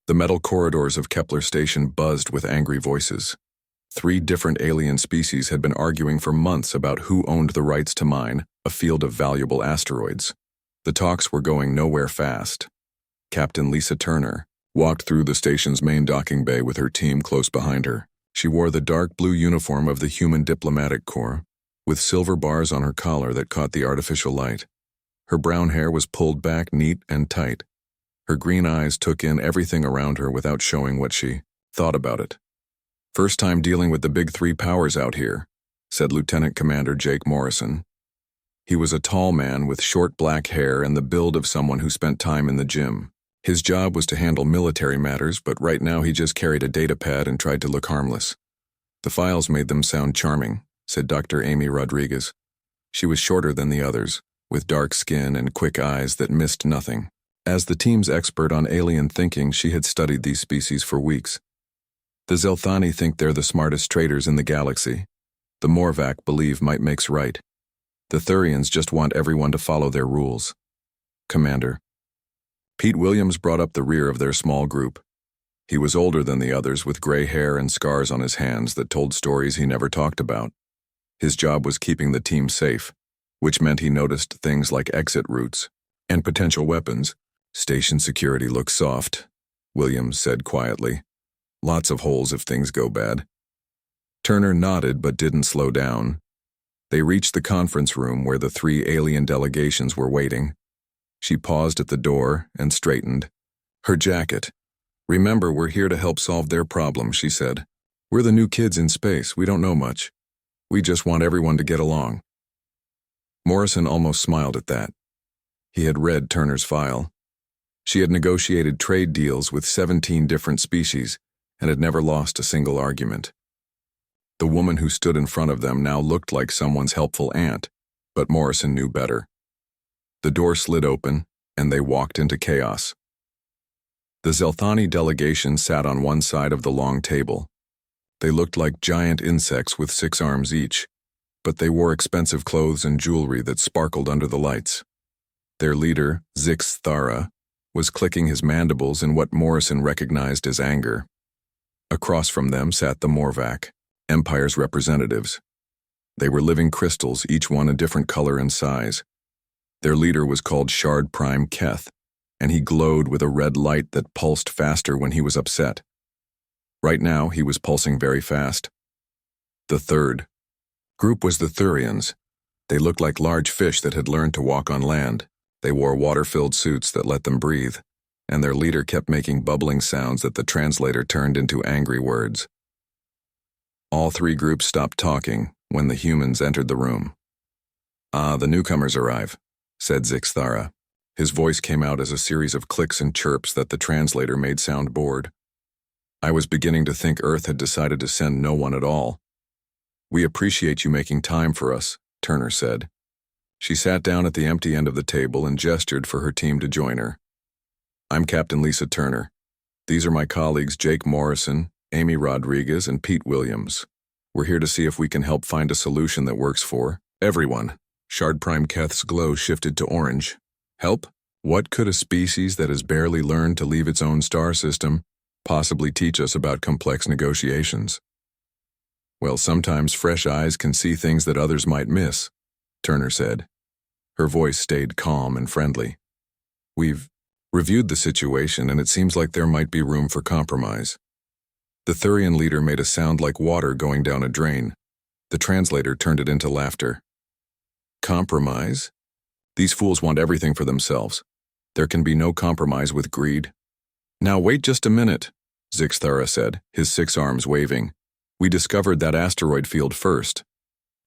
The metal corridors of Kepler Station buzzed with angry voices. 3 different alien species had been arguing for months about who owned the rights to mine a field of valuable asteroids. The talks were going nowhere fast. Captain Lisa Turner walked through the station's main docking bay with her team close behind her. She wore the dark blue uniform of the Human Diplomatic Corps, with silver bars on her collar that caught the artificial light. Her brown hair was pulled back neat and tight. Her green eyes took in everything around her without showing what she thought about it. "First time dealing with the big 3 powers out here," said Lieutenant Commander Jake Morrison. He was a tall man with short black hair and the build of someone who spent time in the gym. His job was to handle military matters, but right now he just carried a data pad and tried to look harmless. "The files made them sound charming," said Dr. Amy Rodriguez. She was shorter than the others, with dark skin and quick eyes that missed nothing. As the team's expert on alien thinking, she had studied these species for weeks. "The Zelthani think they're the smartest traders in the galaxy. The Morvac believe might makes right. The Thurians just want everyone to follow their rules. Commander." Pete Williams brought up the rear of their small group. He was older than the others, with gray hair and scars on his hands that told stories he never talked about. His job was keeping the team safe, which meant he noticed things like exit routes and potential weapons. "Station security looks soft," Williams said quietly. "Lots of holes if things go bad." Turner nodded but didn't slow down. They reached the conference room where the 3 alien delegations were waiting. She paused at the door and straightened her jacket. "Remember, we're here to help solve their problem," she said. "We're the new kids in space. We don't know much. We just want everyone to get along." Morrison almost smiled at that. He had read Turner's file. She had negotiated trade deals with 17 different species and had never lost a single argument. The woman who stood in front of them now looked like someone's helpful aunt, but Morrison knew better. The door slid open, and they walked into chaos. The Zelthani delegation sat on one side of the long table. They looked like giant insects with 6 arms each, but they wore expensive clothes and jewelry that sparkled under the lights. Their leader, Zix Thara, was clicking his mandibles in what Morrison recognized as anger. Across from them sat the Morvac, Empire's representatives. They were living crystals, each one a different color and size. Their leader was called Shard Prime Keth, and he glowed with a red light that pulsed faster when he was upset. Right now, he was pulsing very fast. The third group was the Thurians. They looked like large fish that had learned to walk on land. They wore water-filled suits that let them breathe, and their leader kept making bubbling sounds that the translator turned into angry words. All 3 groups stopped talking when the humans entered the room. "Ah, the newcomers arrive," said Zixthara. His voice came out as a series of clicks and chirps that the translator made sound bored. "I was beginning to think Earth had decided to send no one at all." "We appreciate you making time for us," Turner said. She sat down at the empty end of the table and gestured for her team to join her. "I'm Captain Lisa Turner. These are my colleagues Jake Morrison, Amy Rodriguez, and Pete Williams. We're here to see if we can help find a solution that works for everyone." Shard Prime Keth's glow shifted to orange. "Help? What could a species that has barely learned to leave its own star system possibly teach us about complex negotiations?" "Well, sometimes fresh eyes can see things that others might miss," Turner said. Her voice stayed calm and friendly. "We've reviewed the situation, and it seems like there might be room for compromise." The Thurian leader made a sound like water going down a drain. The translator turned it into laughter. "Compromise? These fools want everything for themselves. There can be no compromise with greed." "Now wait just a minute," Zixthara said, his 6 arms waving. "We discovered that asteroid field first.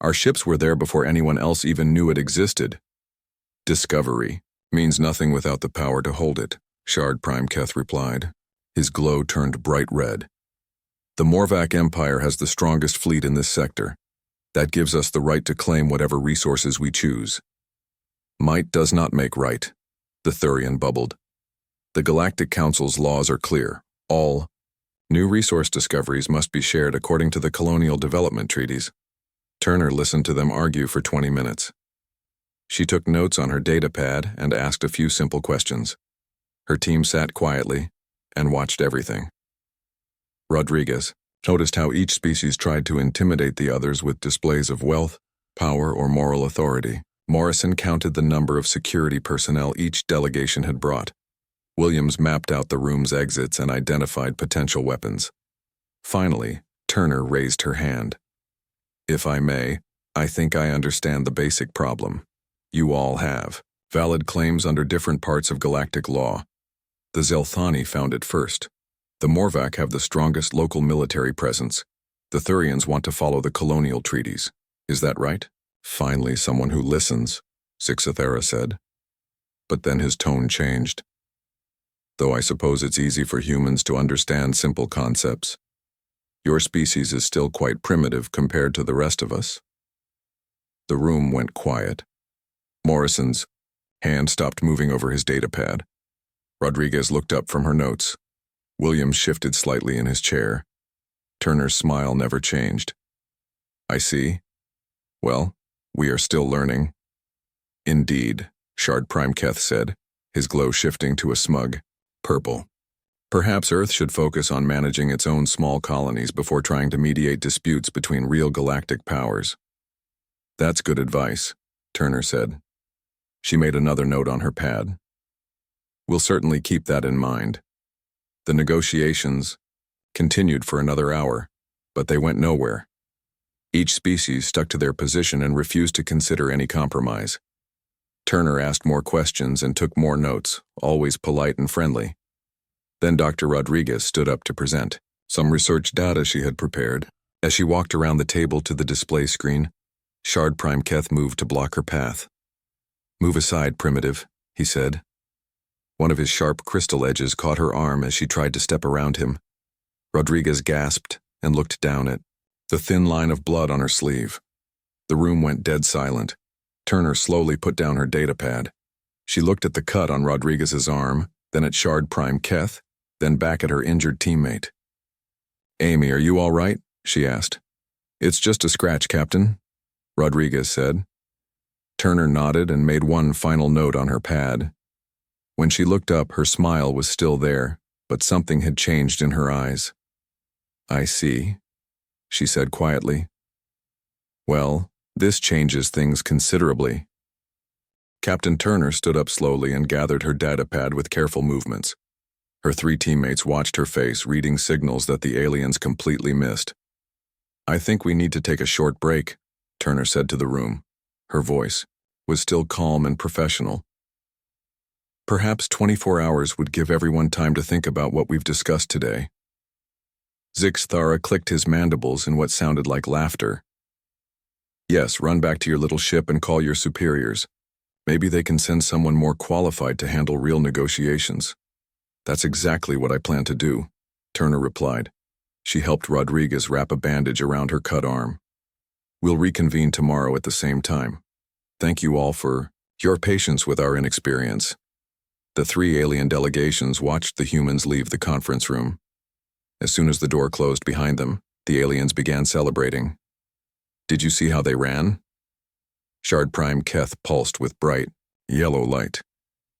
Our ships were there before anyone else even knew it existed." "Discovery means nothing without the power to hold it," Shard Prime Keth replied. His glow turned bright red. "The Morvac Empire has the strongest fleet in this sector. That gives us the right to claim whatever resources we choose." "Might does not make right," the Thurian bubbled. "The Galactic Council's laws are clear. All new resource discoveries must be shared according to the colonial development treaties." Turner listened to them argue for 20 minutes. She took notes on her data pad and asked a few simple questions. Her team sat quietly, and watched everything. Rodriguez noticed how each species tried to intimidate the others with displays of wealth, power, or moral authority. Morrison counted the number of security personnel each delegation had brought. Williams mapped out the room's exits and identified potential weapons. Finally, Turner raised her hand. "If I may, I think I understand the basic problem. You all have valid claims under different parts of galactic law. The Zelthani found it first. The Morvac have the strongest local military presence. The Thurians want to follow the colonial treaties. Is that right?" "Finally, someone who listens," Sixathera said. But then his tone changed. "Though I suppose it's easy for humans to understand simple concepts. Your species is still quite primitive compared to the rest of us." The room went quiet. Morrison's hand stopped moving over his datapad. Rodriguez looked up from her notes. Williams shifted slightly in his chair. Turner's smile never changed. "I see. Well, we are still learning." "Indeed," Shard Prime Keth said, his glow shifting to a smug purple. "Perhaps Earth should focus on managing its own small colonies before trying to mediate disputes between real galactic powers." "That's good advice," Turner said. She made another note on her pad. "We'll certainly keep that in mind." The negotiations continued for another hour, but they went nowhere. Each species stuck to their position and refused to consider any compromise. Turner asked more questions and took more notes, always polite and friendly. Then Dr. Rodriguez stood up to present some research data she had prepared. As she walked around the table to the display screen, Shard Prime Keth moved to block her path. "Move aside, Primitive," he said. One of his sharp crystal edges caught her arm as she tried to step around him. Rodriguez gasped and looked down at the thin line of blood on her sleeve. The room went dead silent. Turner slowly put down her datapad. She looked at the cut on Rodriguez's arm, then at Shard Prime Keth, then back at her injured teammate. "Amy, are you all right?" she asked. "It's just a scratch, Captain," Rodriguez said. Turner nodded and made one final note on her pad. When she looked up, her smile was still there, but something had changed in her eyes. "I see," she said quietly. "Well, this changes things considerably." Captain Turner stood up slowly and gathered her datapad with careful movements. Her three teammates watched her face, reading signals that the aliens completely missed. "I think we need to take a short break," Turner said to the room. Her voice was still calm and professional. "Perhaps 24 hours would give everyone time to think about what we've discussed today." Zixthara clicked his mandibles in what sounded like laughter. "Yes, run back to your little ship and call your superiors. Maybe they can send someone more qualified to handle real negotiations." "That's exactly what I plan to do," Turner replied. She helped Rodriguez wrap a bandage around her cut arm. "We'll reconvene tomorrow at the same time. Thank you all for your patience with our inexperience." The three alien delegations watched the humans leave the conference room. As soon as the door closed behind them, the aliens began celebrating. "Did you see how they ran?" Shard Prime Keth pulsed with bright, yellow light.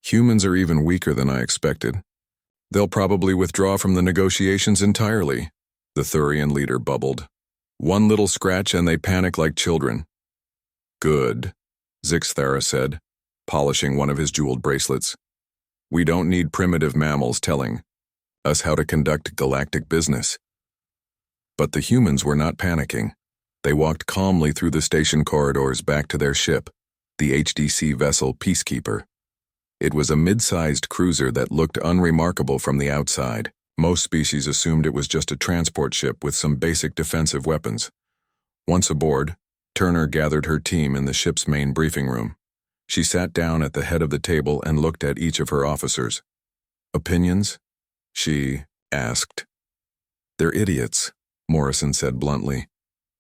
"Humans are even weaker than I expected. They'll probably withdraw from the negotiations entirely," the Thurian leader bubbled. "One little scratch and they panic like children." "Good," Zixthara said, polishing one of his jeweled bracelets. "We don't need primitive mammals telling us how to conduct galactic business." But the humans were not panicking. They walked calmly through the station corridors back to their ship, the HDC vessel Peacekeeper. It was a mid-sized cruiser that looked unremarkable from the outside. Most species assumed it was just a transport ship with some basic defensive weapons. Once aboard, Turner gathered her team in the ship's main briefing room. She sat down at the head of the table and looked at each of her officers. "Opinions?" she asked. "They're idiots," Morrison said bluntly.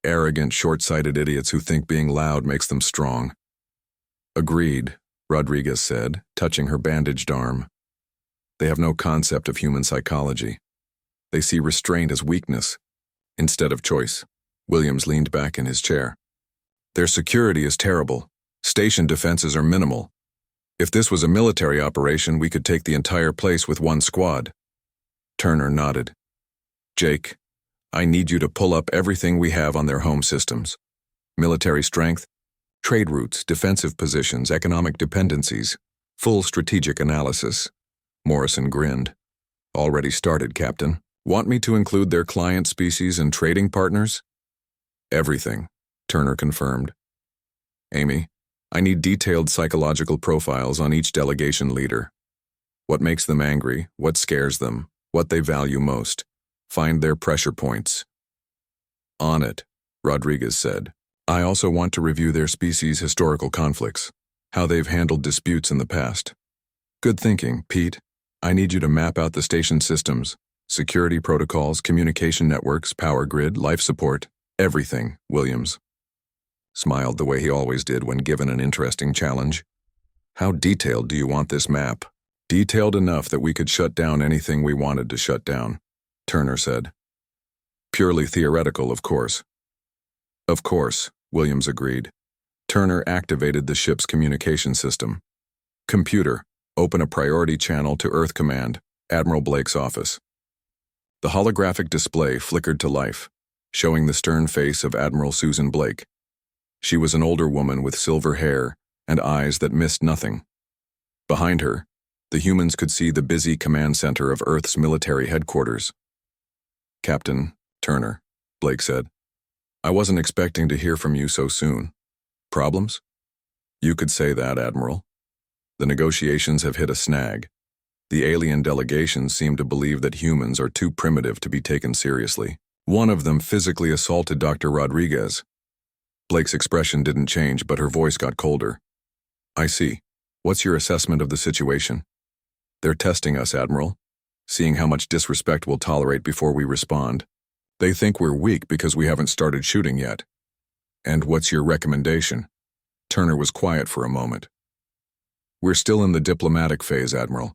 "Arrogant, short-sighted idiots who think being loud makes them strong." "Agreed," Rodriguez said, touching her bandaged arm. "They have no concept of human psychology. They see restraint as weakness instead of choice." Williams leaned back in his chair. "Their security is terrible. Station defenses are minimal. If this was a military operation, we could take the entire place with one squad." Turner nodded. Jake, I need you to pull up everything we have on their home systems. Military strength, trade routes, defensive positions, economic dependencies, full strategic analysis. Morrison grinned. Already started, Captain. Want me to include their client species and trading partners? Everything, Turner confirmed. Amy, I need detailed psychological profiles on each delegation leader. What makes them angry, what scares them, what they value most. Find their pressure points. On it, Rodriguez said. I also want to review their species' historical conflicts, how they've handled disputes in the past. Good thinking, Pete. I need you to map out the station systems, security protocols, communication networks, power grid, life support, everything, Williams. Smiled the way he always did when given an interesting challenge. How detailed do you want this map? Detailed enough that we could shut down anything we wanted to shut down, Turner said. Purely theoretical, of course. Of course, Williams agreed. Turner activated the ship's communication system. Computer, open a priority channel to Earth Command, Admiral Blake's office. The holographic display flickered to life, showing the stern face of Admiral Susan Blake. She was an older woman with silver hair and eyes that missed nothing. Behind her, the humans could see the busy command center of Earth's military headquarters. Captain Turner, Blake said, I wasn't expecting to hear from you so soon. Problems? You could say that, Admiral. The negotiations have hit a snag. The alien delegations seem to believe that humans are too primitive to be taken seriously. One of them physically assaulted Dr. Rodriguez. Blake's expression didn't change, but her voice got colder. I see. What's your assessment of the situation? They're testing us, Admiral, seeing how much disrespect we'll tolerate before we respond. They think we're weak because we haven't started shooting yet. And what's your recommendation? Turner was quiet for a moment. We're still in the diplomatic phase, Admiral,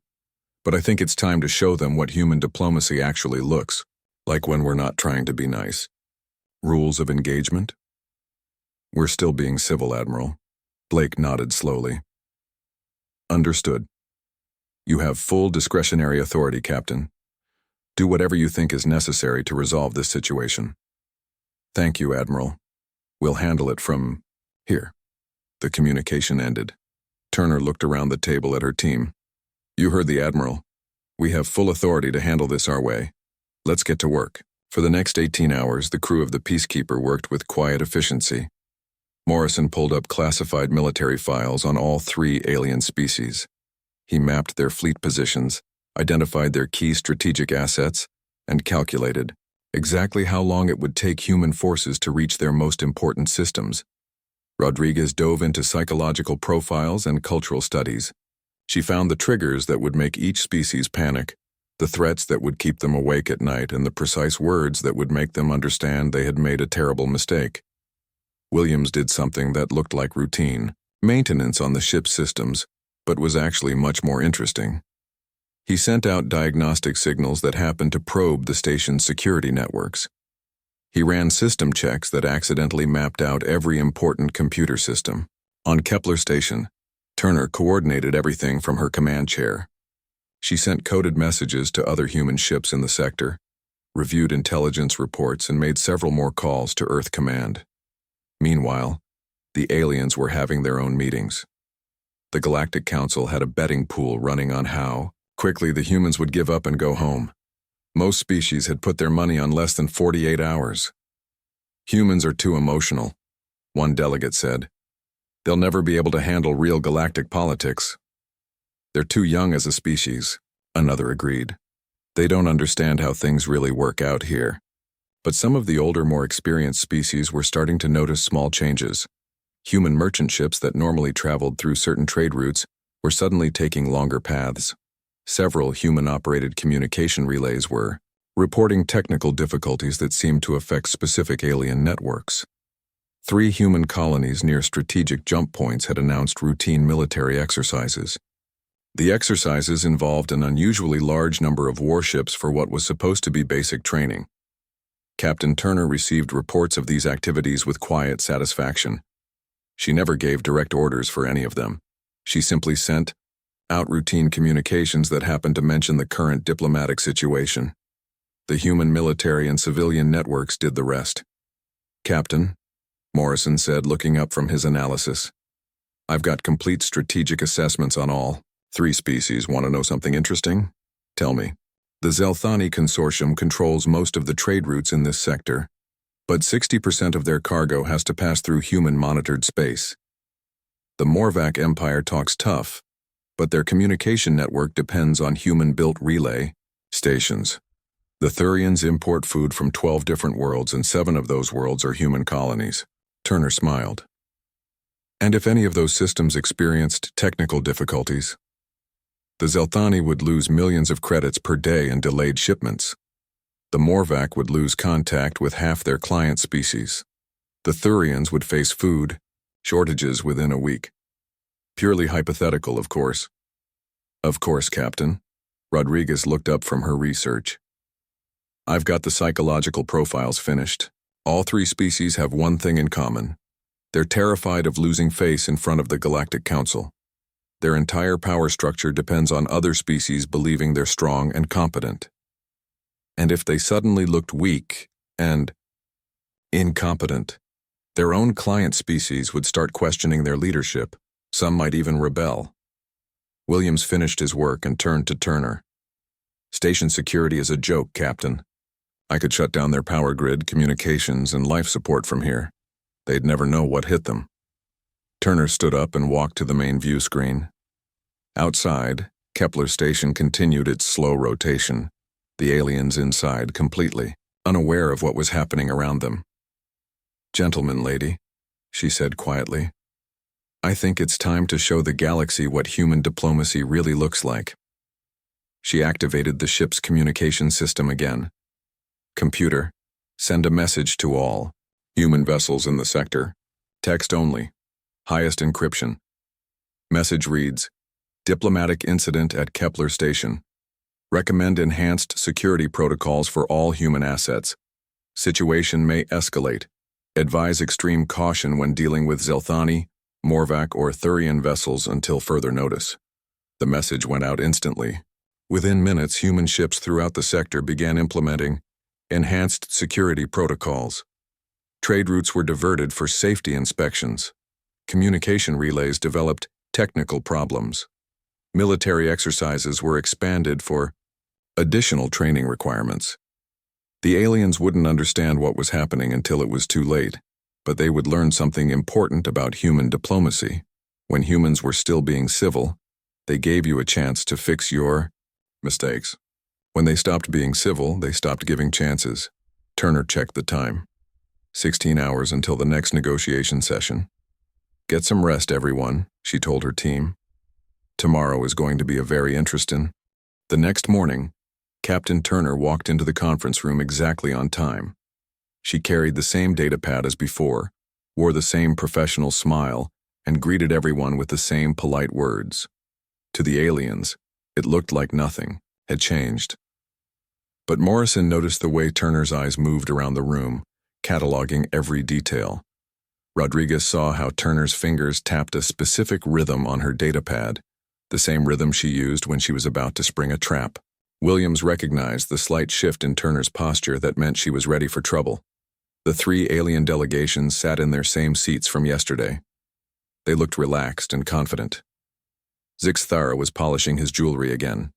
but I think it's time to show them what human diplomacy actually looks like when we're not trying to be nice. Rules of engagement? We're still being civil, Admiral. Blake nodded slowly. Understood. You have full discretionary authority, Captain. Do whatever you think is necessary to resolve this situation. Thank you, Admiral. We'll handle it from here. The communication ended. Turner looked around the table at her team. You heard the Admiral. We have full authority to handle this our way. Let's get to work. For the next 18 hours, the crew of the Peacekeeper worked with quiet efficiency. Morrison pulled up classified military files on all 3 alien species. He mapped their fleet positions, identified their key strategic assets, and calculated exactly how long it would take human forces to reach their most important systems. Rodriguez dove into psychological profiles and cultural studies. She found the triggers that would make each species panic, the threats that would keep them awake at night, and the precise words that would make them understand they had made a terrible mistake. Williams did something that looked like routine, maintenance on the ship's systems, but was actually much more interesting. He sent out diagnostic signals that happened to probe the station's security networks. He ran system checks that accidentally mapped out every important computer system. On Kepler Station, Turner coordinated everything from her command chair. She sent coded messages to other human ships in the sector, reviewed intelligence reports, and made several more calls to Earth Command. Meanwhile, the aliens were having their own meetings. The Galactic Council had a betting pool running on how quickly the humans would give up and go home. Most species had put their money on less than 48 hours. Humans are too emotional, one delegate said. They'll never be able to handle real galactic politics. They're too young as a species, another agreed. They don't understand how things really work out here. But some of the older, more experienced species were starting to notice small changes. Human merchant ships that normally traveled through certain trade routes were suddenly taking longer paths. Several human-operated communication relays were reporting technical difficulties that seemed to affect specific alien networks. 3 human colonies near strategic jump points had announced routine military exercises. The exercises involved an unusually large number of warships for what was supposed to be basic training. Captain Turner received reports of these activities with quiet satisfaction. She never gave direct orders for any of them. She simply sent Out routine communications that happened to mention the current diplomatic situation. The human military and civilian networks did the rest. Captain, Morrison said, looking up from his analysis. I've got complete strategic assessments on all 3 species. Want to know something interesting? Tell me. The Zelthani Consortium controls most of the trade routes in this sector, but 60% of their cargo has to pass through human-monitored space. The Morvac Empire talks tough, but their communication network depends on human-built relay stations. The Thurians import food from 12 different worlds, and 7 of those worlds are human colonies. Turner smiled. And if any of those systems experienced technical difficulties, the Zelthani would lose millions of credits per day in delayed shipments. The Morvac would lose contact with half their client species. The Thurians would face food shortages within a week. Purely hypothetical, of course. Of course, Captain. Rodriguez looked up from her research. I've got the psychological profiles finished. All 3 species have one thing in common. They're terrified of losing face in front of the Galactic Council. Their entire power structure depends on other species believing they're strong and competent. And if they suddenly looked weak and incompetent, their own client species would start questioning their leadership. Some might even rebel. Williams finished his work and turned to Turner. Station security is a joke, Captain. I could shut down their power grid, communications, and life support from here. They'd never know what hit them. Turner stood up and walked to the main view screen. Outside, Kepler Station continued its slow rotation, the aliens inside completely unaware of what was happening around them. Gentlemen, lady, she said quietly, I think it's time to show the galaxy what human diplomacy really looks like. She activated the ship's communication system again. Computer, send a message to all human vessels in the sector. Text only. Highest encryption. Message reads, Diplomatic incident at Kepler Station. Recommend enhanced security protocols for all human assets. Situation may escalate. Advise extreme caution when dealing with Zelthani, Morvac, or Thurian vessels until further notice. The message went out instantly. Within minutes, human ships throughout the sector began implementing enhanced security protocols. Trade routes were diverted for safety inspections. Communication relays developed technical problems. Military exercises were expanded for additional training requirements. The aliens wouldn't understand what was happening until it was too late, but they would learn something important about human diplomacy. When humans were still being civil, they gave you a chance to fix your mistakes. When they stopped being civil, they stopped giving chances. Turner checked the time. 16 hours until the next negotiation session. Get some rest, everyone, she told her team. Tomorrow is going to be a very interesting. The next morning, Captain Turner walked into the conference room exactly on time. She carried the same datapad as before, wore the same professional smile, and greeted everyone with the same polite words. To the aliens, it looked like nothing had changed. But Morrison noticed the way Turner's eyes moved around the room, cataloging every detail. Rodriguez saw how Turner's fingers tapped a specific rhythm on her datapad, the same rhythm she used when she was about to spring a trap. Williams recognized the slight shift in Turner's posture that meant she was ready for trouble. The 3 alien delegations sat in their same seats from yesterday. They looked relaxed and confident. Zixthara was polishing his jewelry again.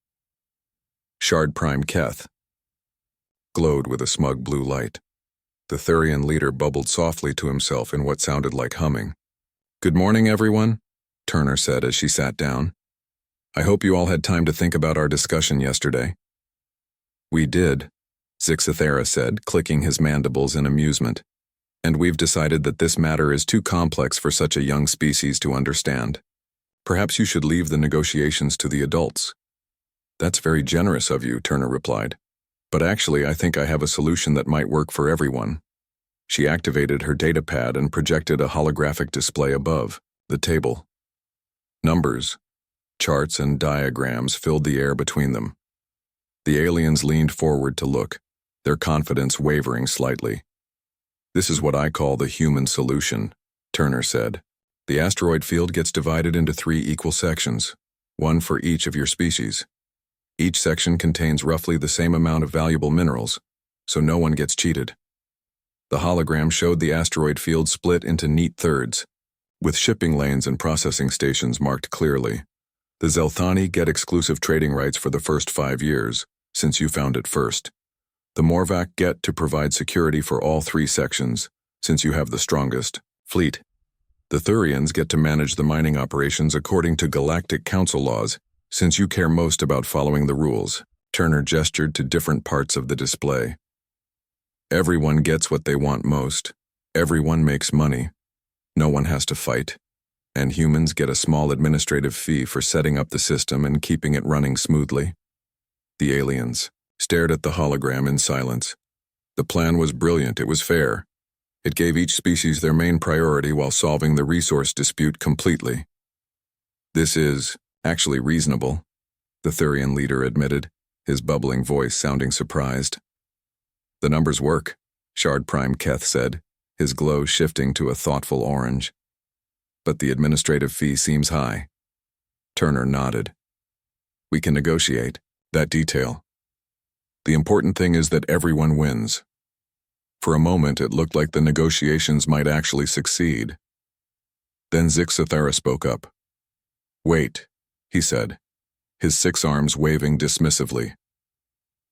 Shard Prime Keth glowed with a smug blue light. The Thurian leader bubbled softly to himself in what sounded like humming. Good morning, everyone, Turner said as she sat down. I hope you all had time to think about our discussion yesterday. We did, Zixthara said, clicking his mandibles in amusement. And we've decided that this matter is too complex for such a young species to understand. Perhaps you should leave the negotiations to the adults. That's very generous of you, Turner replied. But actually, I think I have a solution that might work for everyone. She activated her datapad and projected a holographic display above the table. Numbers, charts, and diagrams filled the air between them. The aliens leaned forward to look, their confidence wavering slightly. This is what I call the human solution, Turner said. The asteroid field gets divided into 3 equal sections. one for each of your species. Each section contains roughly the same amount of valuable minerals, so no one gets cheated. The hologram showed the asteroid field split into neat thirds, with shipping lanes and processing stations marked clearly. The Zelthani get exclusive trading rights for the first 5 years, since you found it first. The Morvac get to provide security for all 3 sections, since you have the strongest fleet. The Thurians get to manage the mining operations according to Galactic Council laws, since you care most about following the rules. Turner gestured to different parts of the display. Everyone gets what they want most. Everyone makes money. No one has to fight. And humans get a small administrative fee for setting up the system and keeping it running smoothly. The aliens stared at the hologram in silence. The plan was brilliant, it was fair. It gave each species their main priority while solving the resource dispute completely. This is actually reasonable, the Thurian leader admitted, his bubbling voice sounding surprised. The numbers work, Shard Prime Keth said, his glow shifting to a thoughtful orange. But the administrative fee seems high. Turner nodded. We can negotiate that detail. The important thing is that everyone wins. For a moment, it looked like the negotiations might actually succeed. Then Zixathara spoke up. Wait, he said, his 6 arms waving dismissively.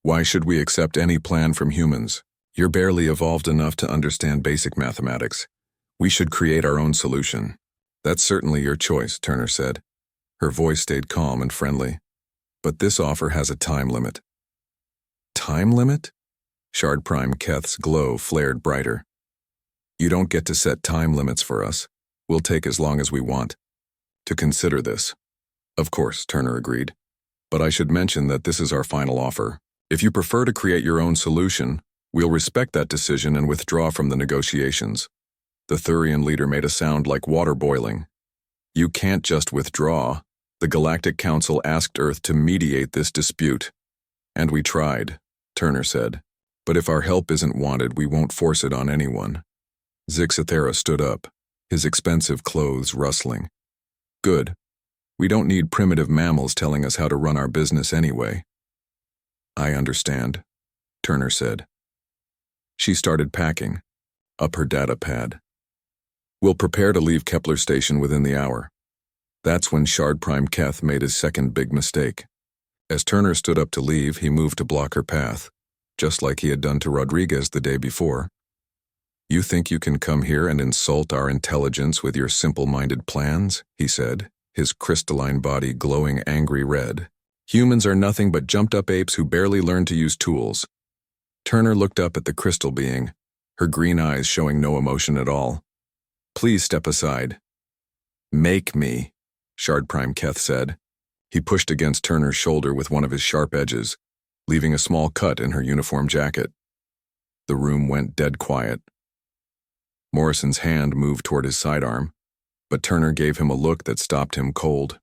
Why should we accept any plan from humans? You're barely evolved enough to understand basic mathematics. We should create our own solution. That's certainly your choice, Turner said. Her voice stayed calm and friendly. But this offer has a time limit. Time limit? Shard Prime Keth's glow flared brighter. You don't get to set time limits for us. We'll take as long as we want. To consider this. Of course, Turner agreed. But I should mention that this is our final offer. If you prefer to create your own solution, we'll respect that decision and withdraw from the negotiations. The Thurian leader made a sound like water boiling. You can't just withdraw. The Galactic Council asked Earth to mediate this dispute. And we tried, Turner said. But if our help isn't wanted, we won't force it on anyone. Zixathara stood up, his expensive clothes rustling. Good. We don't need primitive mammals telling us how to run our business anyway. I understand, Turner said. She started packing, up her data pad. We'll prepare to leave Kepler Station within the hour. That's when Shard Prime Keth made his second big mistake. As Turner stood up to leave, he moved to block her path, just like he had done to Rodriguez the day before. You think you can come here and insult our intelligence with your simple-minded plans? He said, his crystalline body glowing angry red. Humans are nothing but jumped-up apes who barely learned to use tools. Turner looked up at the crystal being, her green eyes showing no emotion at all. Please step aside. Make me, Shard Prime Keth said. He pushed against Turner's shoulder with one of his sharp edges, leaving a small cut in her uniform jacket. The room went dead quiet. Morrison's hand moved toward his sidearm, but Turner gave him a look that stopped him cold.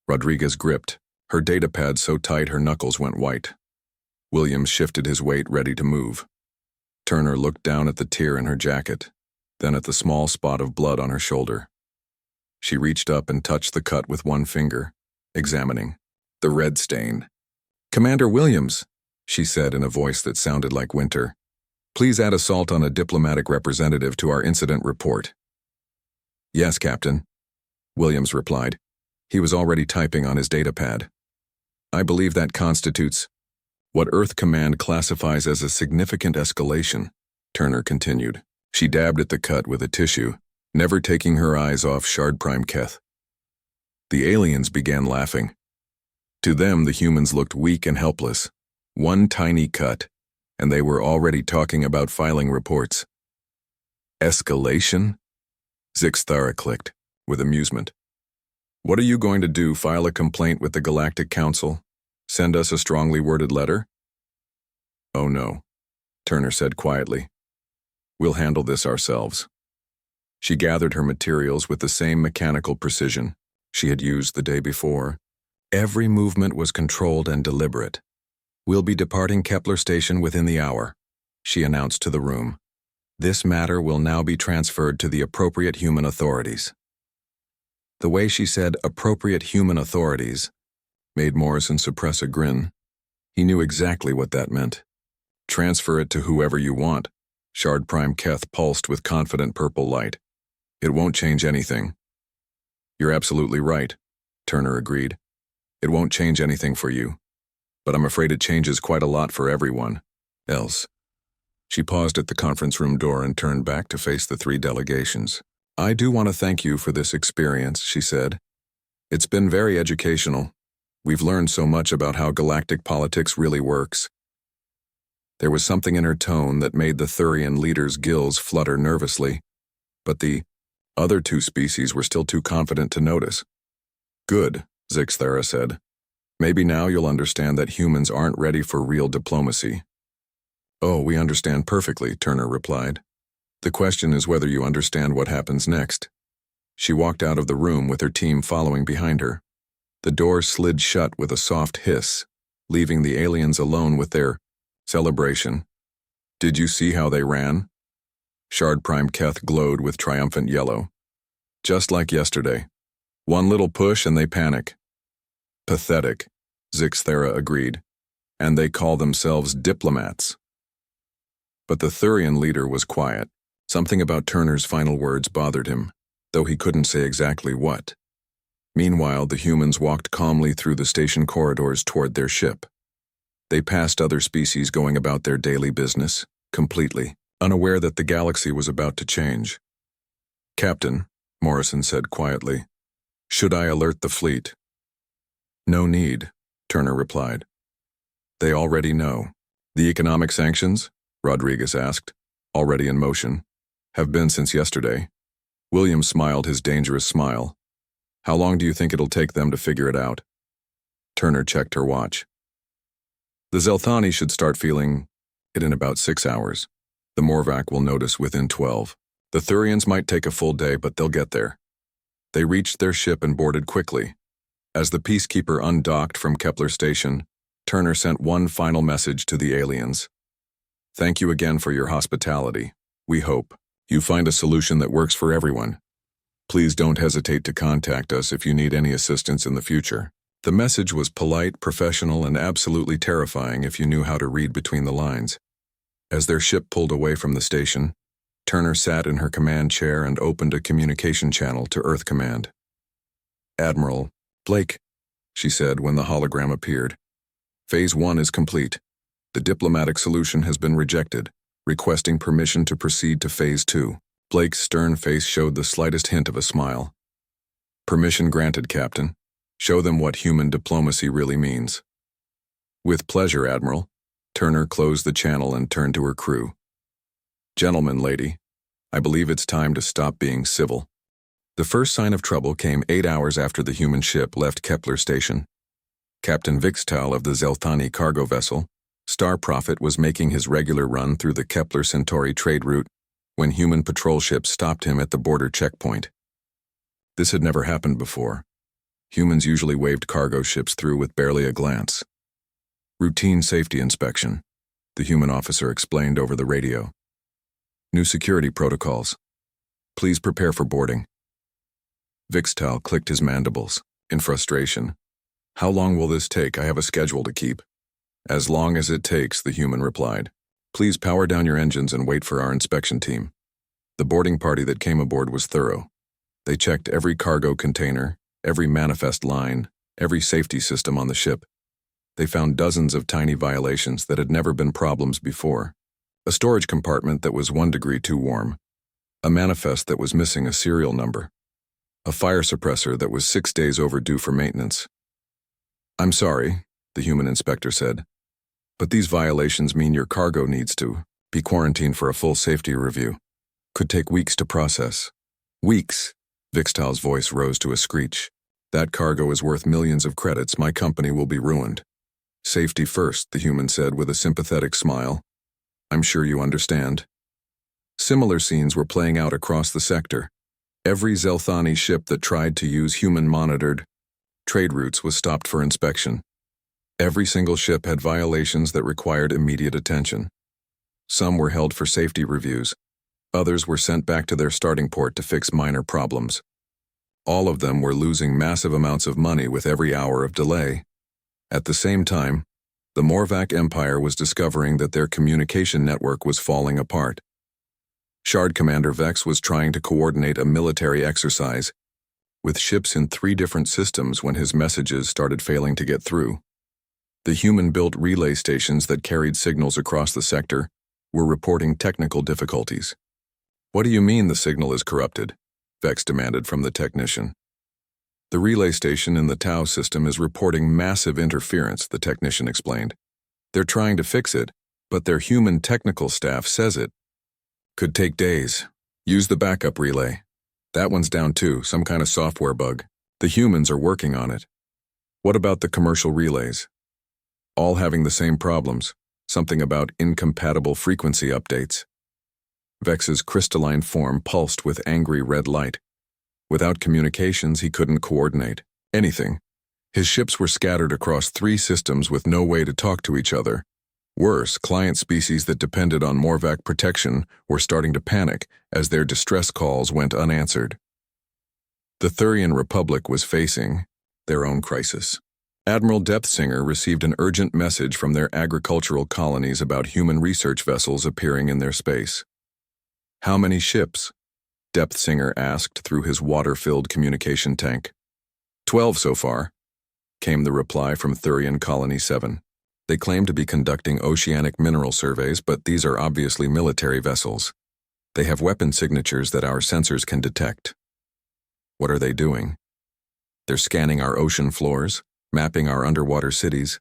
Rodriguez gripped, her datapad so tight her knuckles went white. Williams shifted his weight, ready to move. Turner looked down at the tear in her jacket, then at the small spot of blood on her shoulder. She reached up and touched the cut with one finger, examining the red stain. Commander Williams, she said in a voice that sounded like winter. Please add assault on a diplomatic representative to our incident report. Yes, Captain, Williams replied. He was already typing on his datapad. I believe that constitutes what Earth Command classifies as a significant escalation, Turner continued. She dabbed at the cut with a tissue, never taking her eyes off Shard Prime Keth. The aliens began laughing. To them, the humans looked weak and helpless. One tiny cut, and they were already talking about filing reports. Escalation? Zixathara clicked, with amusement. What are you going to do, file a complaint with the Galactic Council? Send us a strongly worded letter? Oh no, Turner said quietly. We'll handle this ourselves. She gathered her materials with the same mechanical precision she had used the day before. Every movement was controlled and deliberate. We'll be departing Kepler Station within the hour, she announced to the room. This matter will now be transferred to the appropriate human authorities. The way she said appropriate human authorities made Morrison suppress a grin. He knew exactly what that meant. Transfer it to whoever you want. Shard Prime Keth pulsed with confident purple light. It won't change anything. You're absolutely right, Turner agreed. It won't change anything for you. But I'm afraid it changes quite a lot for everyone else. She paused at the conference room door and turned back to face the three delegations. I do want to thank you for this experience, she said. It's been very educational. We've learned so much about how galactic politics really works. There was something in her tone that made the Thurian leader's gills flutter nervously, but the other two species were still too confident to notice. Good, Zixthera said. Maybe now you'll understand that humans aren't ready for real diplomacy. Oh, we understand perfectly, Turner replied. The question is whether you understand what happens next. She walked out of the room with her team following behind her. The door slid shut with a soft hiss, leaving the aliens alone with their celebration. Did you see how they ran? Shard Prime Keth glowed with triumphant yellow. Just like yesterday. One little push and they panic. Pathetic, Zixthera agreed. And they call themselves diplomats. But the Thurian leader was quiet. Something about Turner's final words bothered him, though he couldn't say exactly what. Meanwhile, the humans walked calmly through the station corridors toward their ship. They passed other species going about their daily business, completely unaware that the galaxy was about to change. Captain, Morrison said quietly, should I alert the fleet? No need, Turner replied. They already know. The economic sanctions? Rodriguez asked, already in motion. Have been since yesterday. William smiled his dangerous smile. How long do you think it'll take them to figure it out? Turner checked her watch. The Zelthani should start feeling it in about 6 hours. The Morvac will notice within 12. The Thurians might take a full day, but they'll get there. They reached their ship and boarded quickly. As the Peacekeeper undocked from Kepler Station, Turner sent one final message to the aliens. Thank you again for your hospitality. We hope you find a solution that works for everyone. Please don't hesitate to contact us if you need any assistance in the future. The message was polite, professional, and absolutely terrifying if you knew how to read between the lines. As their ship pulled away from the station, Turner sat in her command chair and opened a communication channel to Earth Command. Admiral Blake, she said when the hologram appeared. Phase 1 is complete. The diplomatic solution has been rejected, requesting permission to proceed to Phase 2. Blake's stern face showed the slightest hint of a smile. Permission granted, Captain. Show them what human diplomacy really means. With pleasure, Admiral. Turner closed the channel and turned to her crew. Gentlemen, lady, I believe it's time to stop being civil. The first sign of trouble came 8 hours after the human ship left Kepler Station. Captain Vixtal of the Zelthani cargo vessel, Star Prophet, was making his regular run through the Kepler Centauri trade route when human patrol ships stopped him at the border checkpoint. This had never happened before. Humans usually waved cargo ships through with barely a glance. Routine safety inspection, the human officer explained over the radio. New security protocols. Please prepare for boarding. Vixtal clicked his mandibles, in frustration. How long will this take? I have a schedule to keep. As long as it takes, the human replied. Please power down your engines and wait for our inspection team. The boarding party that came aboard was thorough. They checked every cargo container, every manifest line, every safety system on the ship. They found dozens of tiny violations that had never been problems before. A storage compartment that was 1 degree too warm. A manifest that was missing a serial number. A fire suppressor that was 6 days overdue for maintenance. I'm sorry, the human inspector said, but these violations mean your cargo needs to be quarantined for a full safety review. Could take weeks to process. Weeks? Vixtal's voice rose to a screech. That cargo is worth millions of credits. My company will be ruined. Safety first, the human said with a sympathetic smile. I'm sure you understand. Similar scenes were playing out across the sector. Every Zelthani ship that tried to use human-monitored trade routes was stopped for inspection. Every single ship had violations that required immediate attention. Some were held for safety reviews. Others were sent back to their starting port to fix minor problems. All of them were losing massive amounts of money with every hour of delay. At the same time, the Morvac Empire was discovering that their communication network was falling apart. Shard Commander Vex was trying to coordinate a military exercise with ships in 3 different systems when his messages started failing to get through. The human-built relay stations that carried signals across the sector were reporting technical difficulties. "What do you mean the signal is corrupted?" Vex demanded from the technician. "The relay station in the Tau system is reporting massive interference," the technician explained. "They're trying to fix it, but their human technical staff says it could take days. Use the backup relay. That one's down too, some kind of software bug. The humans are working on it." "What about the commercial relays?" "All having the same problems, something about incompatible frequency updates." Vex's crystalline form pulsed with angry red light. Without communications, he couldn't coordinate anything. His ships were scattered across 3 systems with no way to talk to each other. Worse, client species that depended on Morvac protection were starting to panic as their distress calls went unanswered. The Thurian Republic was facing their own crisis. Admiral Depthsinger received an urgent message from their agricultural colonies about human research vessels appearing in their space. "How many ships?" Depthsinger asked through his water-filled communication tank. 12 so far," came the reply from Thurian Colony 7. "They claim to be conducting oceanic mineral surveys, but these are obviously military vessels. They have weapon signatures that our sensors can detect." "What are they doing?" "They're scanning our ocean floors, mapping our underwater cities,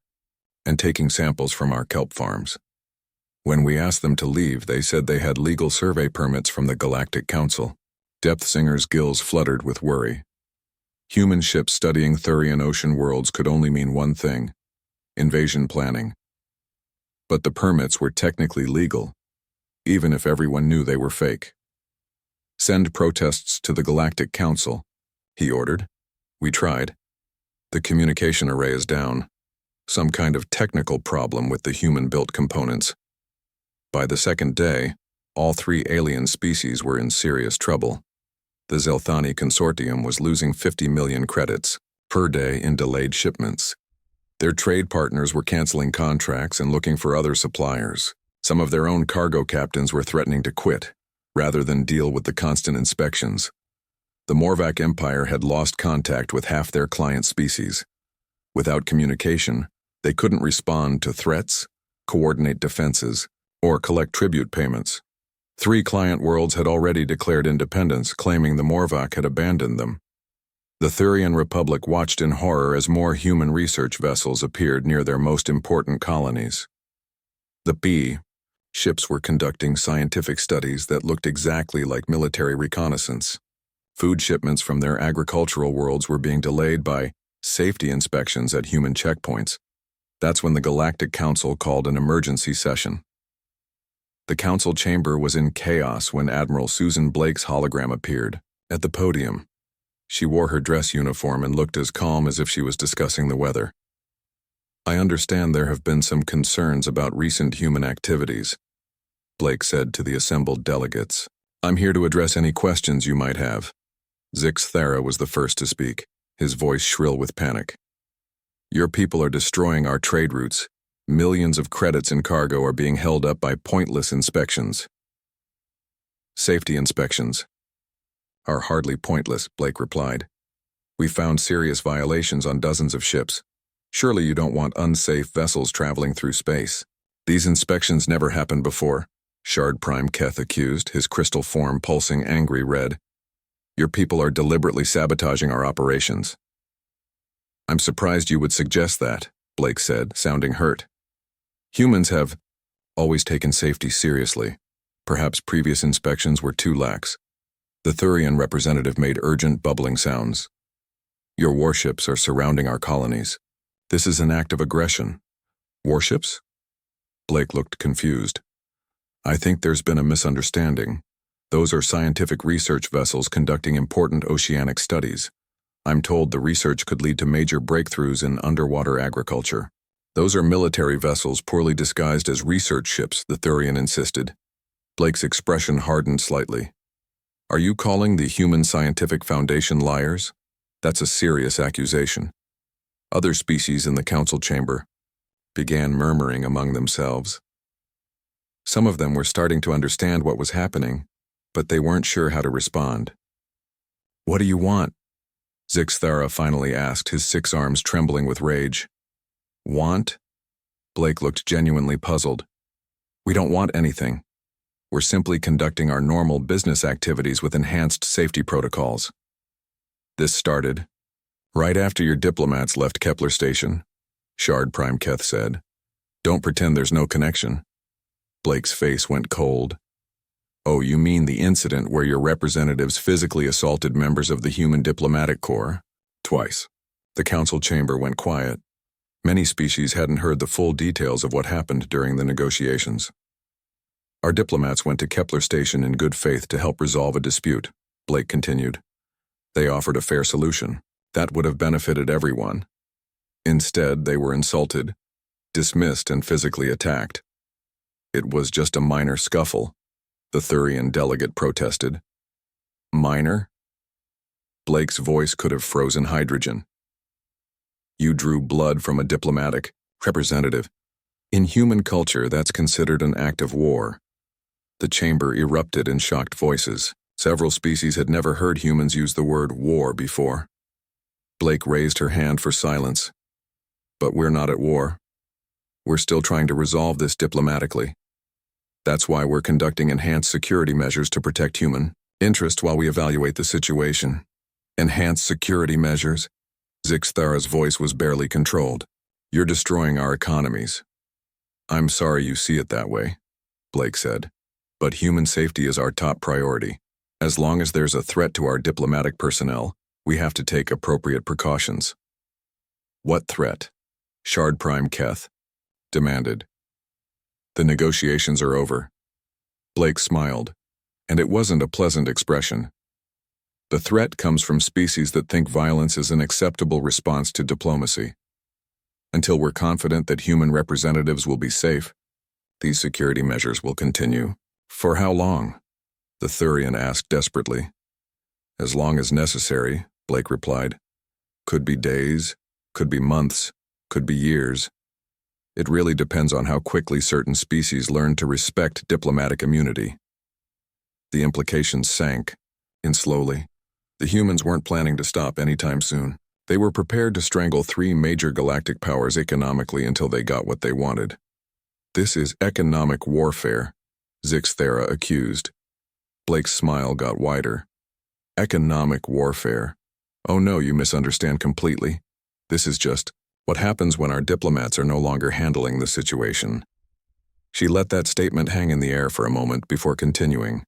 and taking samples from our kelp farms. When we asked them to leave, they said they had legal survey permits from the Galactic Council." Depthsinger's gills fluttered with worry. Human ships studying Thurian ocean worlds could only mean one thing: invasion planning. But the permits were technically legal, even if everyone knew they were fake. "Send protests to the Galactic Council," he ordered. "We tried. The communication array is down. Some kind of technical problem with the human-built components." By the second day, all 3 alien species were in serious trouble. The Zelthani Consortium was losing 50 million credits per day in delayed shipments. Their trade partners were canceling contracts and looking for other suppliers. Some of their own cargo captains were threatening to quit, rather than deal with the constant inspections. The Morvac Empire had lost contact with half their client species. Without communication, they couldn't respond to threats, coordinate defenses, or collect tribute payments. 3 client worlds had already declared independence, claiming the Morvac had abandoned them. The Thurian Republic watched in horror as more human research vessels appeared near their most important colonies. The B ships were conducting scientific studies that looked exactly like military reconnaissance. Food shipments from their agricultural worlds were being delayed by safety inspections at human checkpoints. That's when the Galactic Council called an emergency session. The council chamber was in chaos when Admiral Susan Blake's hologram appeared at the podium. She wore her dress uniform and looked as calm as if she was discussing the weather. "I understand there have been some concerns about recent human activities," Blake said to the assembled delegates. "I'm here to address any questions you might have." Zix Thera was the first to speak, his voice shrill with panic. "Your people are destroying our trade routes. Millions of credits in cargo are being held up by pointless inspections." "Safety inspections are hardly pointless," Blake replied. "We found serious violations on dozens of ships. Surely you don't want unsafe vessels traveling through space." "These inspections never happened before," Shard Prime Keth accused, his crystal form pulsing angry red. "Your people are deliberately sabotaging our operations." "I'm surprised you would suggest that," Blake said, sounding hurt. "Humans have always taken safety seriously. Perhaps previous inspections were too lax." The Thurian representative made urgent bubbling sounds. "Your warships are surrounding our colonies. This is an act of aggression." "Warships?" Blake looked confused. "I think there's been a misunderstanding. Those are scientific research vessels conducting important oceanic studies. I'm told the research could lead to major breakthroughs in underwater agriculture." "Those are military vessels poorly disguised as research ships," the Thurian insisted. Blake's expression hardened slightly. "Are you calling the Human Scientific Foundation liars?" That's a serious accusation. Other species in the council chamber began murmuring among themselves. Some of them were starting to understand what was happening, but they weren't sure how to respond. "What do you want?" Zixthara finally asked, his 6 arms trembling with rage. "Want?" Blake looked genuinely puzzled. "We don't want anything. We're simply conducting our normal business activities with enhanced safety protocols." This started right after your diplomats left Kepler Station, Shard Prime Keth said. "Don't pretend there's no connection." Blake's face went cold. "Oh, you mean the incident where your representatives physically assaulted members of the Human Diplomatic Corps? Twice." The council chamber went quiet. Many species hadn't heard the full details of what happened during the negotiations. "Our diplomats went to Kepler Station in good faith to help resolve a dispute," Blake continued. "They offered a fair solution. That would have benefited everyone. Instead, they were insulted, dismissed, and physically attacked. It was just a minor scuffle," the Thurian delegate protested. "Minor?" Blake's voice could have frozen hydrogen. "You drew blood from a diplomatic representative. In human culture, that's considered an act of war." The chamber erupted in shocked voices. Several species had never heard humans use the word war before. Blake raised her hand for silence. "But we're not at war. We're still trying to resolve this diplomatically. That's why we're conducting enhanced security measures to protect human interest while we evaluate the situation." "Enhanced security measures?" Zixthara's voice was barely controlled. "You're destroying our economies." "I'm sorry you see it that way," Blake said. "But human safety is our top priority. As long as there's a threat to our diplomatic personnel, we have to take appropriate precautions." "What threat?" Shard Prime Keth demanded. "The negotiations are over." Blake smiled, and it wasn't a pleasant expression. "The threat comes from species that think violence is an acceptable response to diplomacy. Until we're confident that human representatives will be safe, these security measures will continue." "For how long?" the Thurian asked desperately. "As long as necessary," Blake replied. "Could be days, could be months, could be years. It really depends on how quickly certain species learn to respect diplomatic immunity." The implications sank, and slowly. The humans weren't planning to stop anytime soon. They were prepared to strangle 3 major galactic powers economically until they got what they wanted. "This is economic warfare," Zixthara accused. Blake's smile got wider. "Economic warfare? Oh no, you misunderstand completely. This is just what happens when our diplomats are no longer handling the situation." She let that statement hang in the air for a moment before continuing.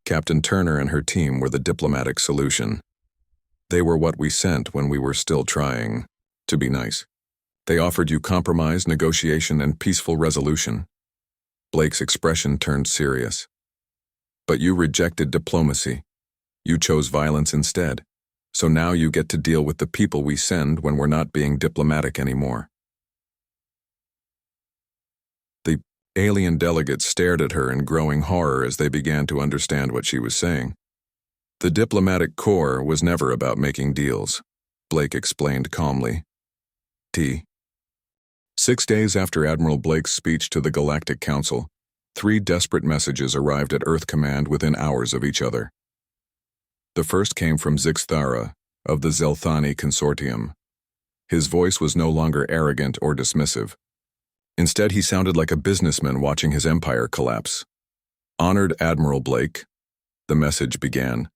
"Captain Turner and her team were the diplomatic solution. They were what we sent when we were still trying to be nice. They offered you compromise, negotiation, and peaceful resolution." Blake's expression turned serious. "But you rejected diplomacy. You chose violence instead. So now you get to deal with the people we send when we're not being diplomatic anymore." The alien delegates stared at her in growing horror as they began to understand what she was saying. "The diplomatic corps was never about making deals," Blake explained calmly. 6 days after Admiral Blake's speech to the Galactic Council, 3 desperate messages arrived at Earth Command within hours of each other. The first came from Zixthara of the Zelthani Consortium. His voice was no longer arrogant or dismissive. Instead, he sounded like a businessman watching his empire collapse. "Honored Admiral Blake," the message began.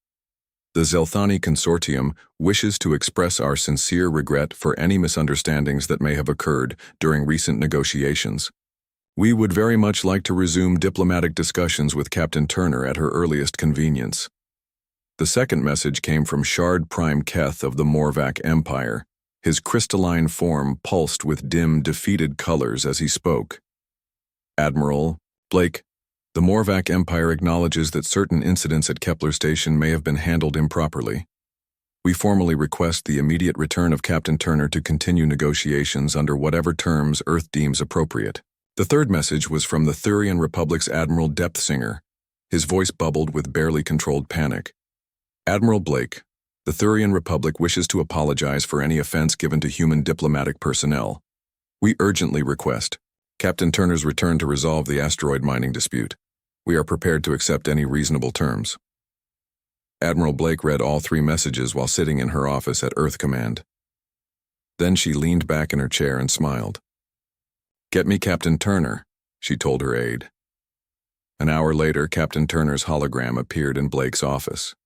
"The Zelthani Consortium wishes to express our sincere regret for any misunderstandings that may have occurred during recent negotiations. We would very much like to resume diplomatic discussions with Captain Turner at her earliest convenience." The second message came from Shard Prime Keth of the Morvac Empire. His crystalline form pulsed with dim, defeated colors as he spoke. "Admiral Blake, the Morvac Empire acknowledges that certain incidents at Kepler Station may have been handled improperly. We formally request the immediate return of Captain Turner to continue negotiations under whatever terms Earth deems appropriate." The third message was from the Thurian Republic's Admiral Depthsinger. His voice bubbled with barely controlled panic. "Admiral Blake, The Thurian Republic wishes to apologize for any offense given to human diplomatic personnel. We urgently request Captain Turner's return to resolve the asteroid mining dispute. We are prepared to accept any reasonable terms. Admiral Blake read all 3 messages while sitting in her office at Earth Command. Then she leaned back in her chair and smiled. "Get me Captain Turner," she told her aide. An hour later, Captain Turner's hologram appeared in Blake's office.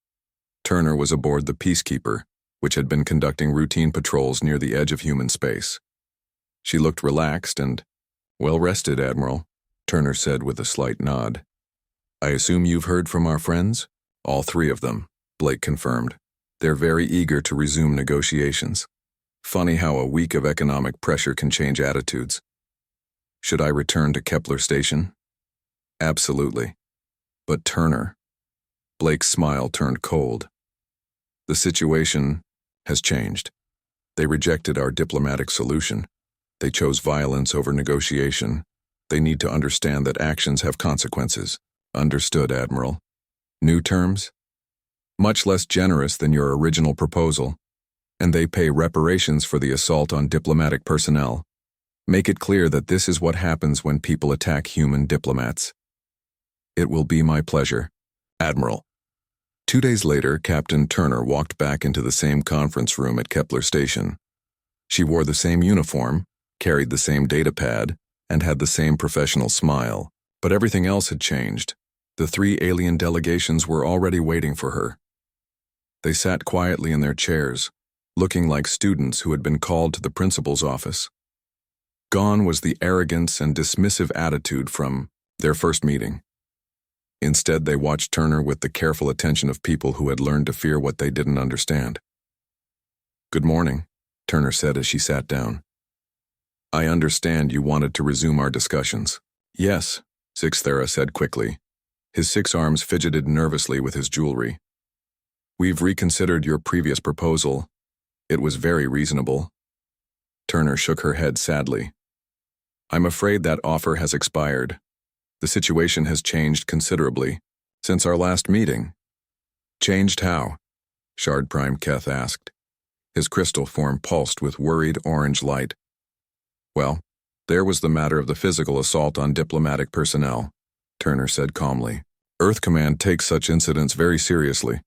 Turner was aboard the Peacekeeper, which had been conducting routine patrols near the edge of human space. She looked relaxed and well-rested, Admiral, Turner said with a slight nod. "I assume you've heard from our friends?" "All 3 of them," Blake confirmed. "They're very eager to resume negotiations. Funny how a week of economic pressure can change attitudes. Should I return to Kepler Station?" "Absolutely. But Turner..." Blake's smile turned cold. "The situation has changed. They rejected our diplomatic solution. They chose violence over negotiation. They need to understand that actions have consequences." "Understood, Admiral. New terms? Much less generous than your original proposal. And they pay reparations for the assault on diplomatic personnel. Make it clear that this is what happens when people attack human diplomats." "It will be my pleasure, Admiral." 2 days later, Captain Turner walked back into the same conference room at Kepler Station. She wore the same uniform, carried the same datapad, and had the same professional smile. But everything else had changed. The 3 alien delegations were already waiting for her. They sat quietly in their chairs, looking like students who had been called to the principal's office. Gone was the arrogance and dismissive attitude from their first meeting. Instead, they watched Turner with the careful attention of people who had learned to fear what they didn't understand. "Good morning," Turner said as she sat down. "I understand you wanted to resume our discussions." "Yes," Sixthera said quickly. His 6 arms fidgeted nervously with his jewelry. "We've reconsidered your previous proposal. It was very reasonable." Turner shook her head sadly. "I'm afraid that offer has expired. The situation has changed considerably since our last meeting." "Changed how?" Shard Prime Keth asked. His crystal form pulsed with worried orange light. "Well, there was the matter of the physical assault on diplomatic personnel," Turner said calmly. "Earth Command takes such incidents very seriously.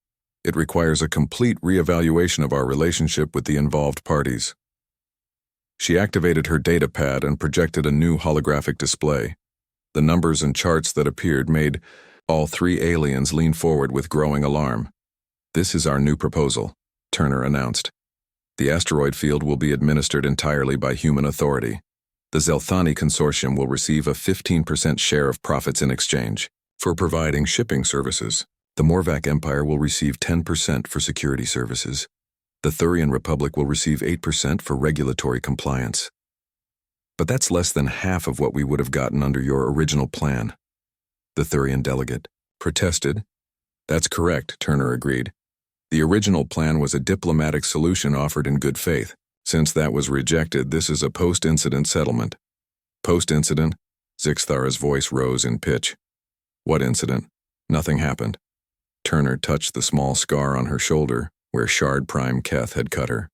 It requires a complete reevaluation of our relationship with the involved parties." She activated her datapad and projected a new holographic display. The numbers and charts that appeared made all 3 aliens lean forward with growing alarm. "This is our new proposal," Turner announced. "The asteroid field will be administered entirely by human authority. The Zelthani Consortium will receive a 15% share of profits in exchange for providing shipping services. The Morvac Empire will receive 10% for security services. The Thurian Republic will receive 8% for regulatory compliance. But that's less than half of what we would have gotten under your original plan." The Thurian delegate protested. "That's correct," Turner agreed. "The original plan was a diplomatic solution offered in good faith. Since that was rejected, this is a post-incident settlement." "Post-incident?" Zixthara's voice rose in pitch. "What incident?" "Nothing happened." Turner touched the small scar on her shoulder where Shard Prime Keth had cut her.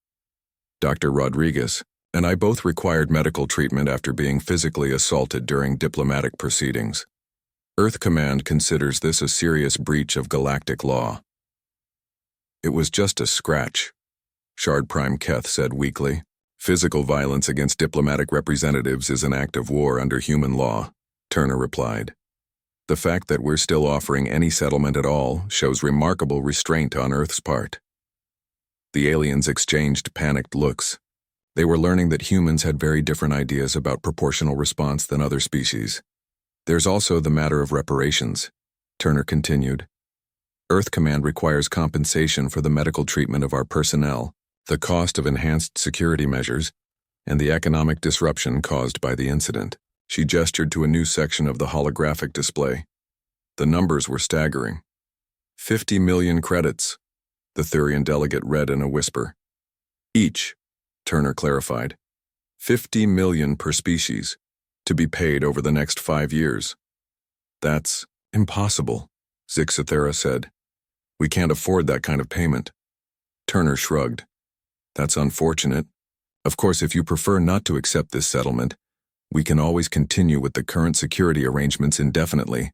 "Dr. Rodriguez and I both required medical treatment after being physically assaulted during diplomatic proceedings. Earth Command considers this a serious breach of galactic law." "It was just a scratch," Shard Prime Keth said weakly. "Physical violence against diplomatic representatives is an act of war under human law," Turner replied. "The fact that we're still offering any settlement at all shows remarkable restraint on Earth's part." The aliens exchanged panicked looks. They were learning that humans had very different ideas about proportional response than other species. "There's also the matter of reparations," Turner continued. "Earth Command requires compensation for the medical treatment of our personnel, the cost of enhanced security measures, and the economic disruption caused by the incident." She gestured to a new section of the holographic display. The numbers were staggering. 50 million credits, the Thurian delegate read in a whisper. "Each," Turner clarified. 50 million per species, to be paid over the next 5 years. "That's impossible," Zixithera said. "We can't afford that kind of payment." Turner shrugged. That's unfortunate. Of course, if you prefer not to accept this settlement, we can always continue with the current security arrangements indefinitely.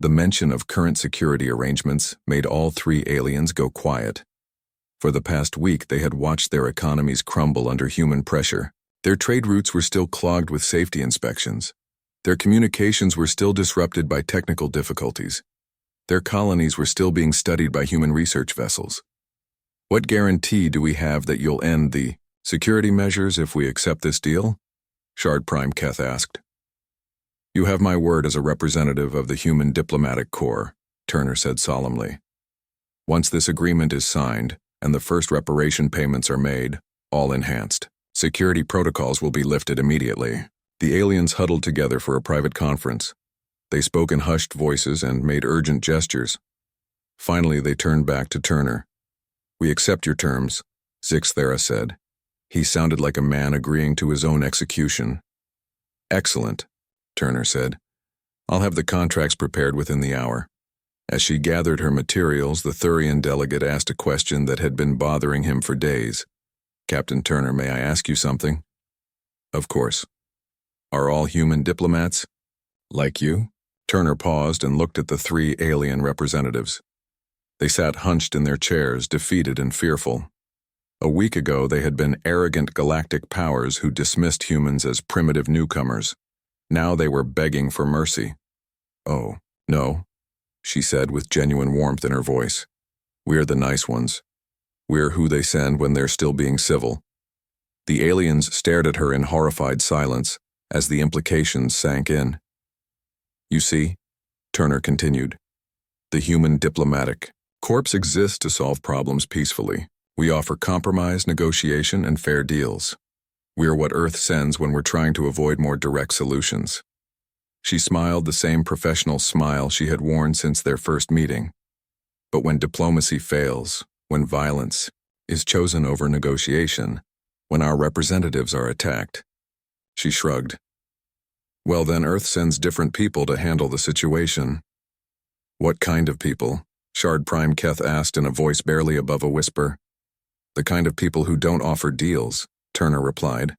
The mention of current security arrangements made all three aliens go quiet. For the past week, they had watched their economies crumble under human pressure. Their trade routes were still clogged with safety inspections. Their communications were still disrupted by technical difficulties. Their colonies were still being studied by human research vessels. What guarantee do we have that you'll end the security measures if we accept this deal? Shard Prime Keth asked. You have my word as a representative of the human diplomatic corps, Turner said solemnly. Once this agreement is signed and the first reparation payments are made, all enhanced, security protocols will be lifted immediately. The aliens huddled together for a private conference. They spoke in hushed voices and made urgent gestures. Finally, they turned back to Turner. We accept your terms, Zixthera said. He sounded like a man agreeing to his own execution. Excellent, Turner said. I'll have the contracts prepared within the hour. As she gathered her materials, the Thurian delegate asked a question that had been bothering him for days. Captain Turner, may I ask you something? Of course. Are all human diplomats? Like you? Turner paused and looked at the three alien representatives. They sat hunched in their chairs, defeated and fearful. A week ago, they had been arrogant galactic powers who dismissed humans as primitive newcomers. Now they were begging for mercy. Oh, no, she said with genuine warmth in her voice. We're the nice ones. We're who they send when they're still being civil. The aliens stared at her in horrified silence as the implications sank in. You see, Turner continued, the human diplomatic corps exists to solve problems peacefully. We offer compromise, negotiation, and fair deals. We are what Earth sends when we're trying to avoid more direct solutions. She smiled the same professional smile she had worn since their first meeting. But when diplomacy fails, when violence is chosen over negotiation, when our representatives are attacked, she shrugged. Well, then Earth sends different people to handle the situation. What kind of people? Shard Prime Keth asked in a voice barely above a whisper. The kind of people who don't offer deals, Turner replied.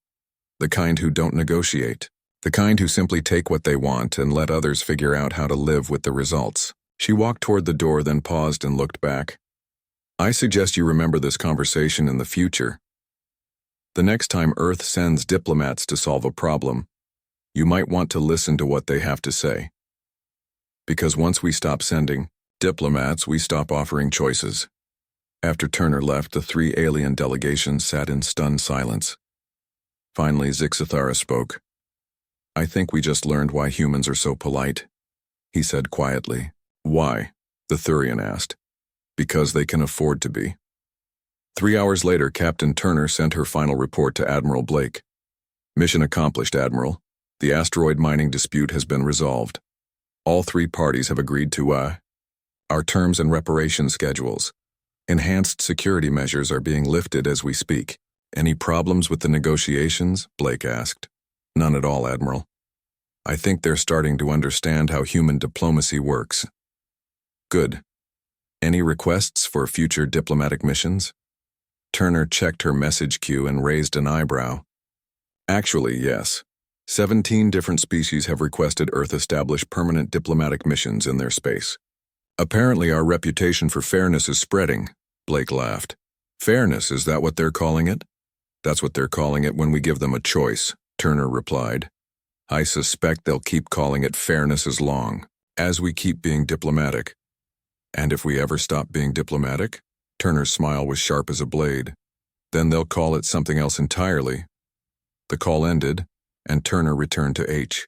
The kind who don't negotiate. The kind who simply take what they want and let others figure out how to live with the results. She walked toward the door, then paused and looked back. I suggest you remember this conversation in the future. The next time Earth sends diplomats to solve a problem, you might want to listen to what they have to say. Because once we stop sending diplomats, we stop offering choices. After Turner left, the three alien delegations sat in stunned silence. Finally, Zixthera spoke. I think we just learned why humans are so polite, he said quietly. Why? The Thurian asked. Because they can afford to be. 3 hours later, Captain Turner sent her final report to Admiral Blake. Mission accomplished, Admiral. The asteroid mining dispute has been resolved. All three parties have agreed to our terms and reparation schedules. Enhanced security measures are being lifted as we speak. Any problems with the negotiations? Blake asked. None at all, Admiral. I think they're starting to understand how human diplomacy works. Good. Any requests for future diplomatic missions? Turner checked her message queue and raised an eyebrow. Actually, yes. 17 different species have requested Earth establish permanent diplomatic missions in their space. Apparently our reputation for fairness is spreading, Blake laughed. Fairness, is that what they're calling it? That's what they're calling it when we give them a choice, Turner replied. I suspect they'll keep calling it fairness as long as we keep being diplomatic. And if we ever stop being diplomatic? Turner's smile was sharp as a blade. Then they'll call it something else entirely. The call ended, and Turner returned to H.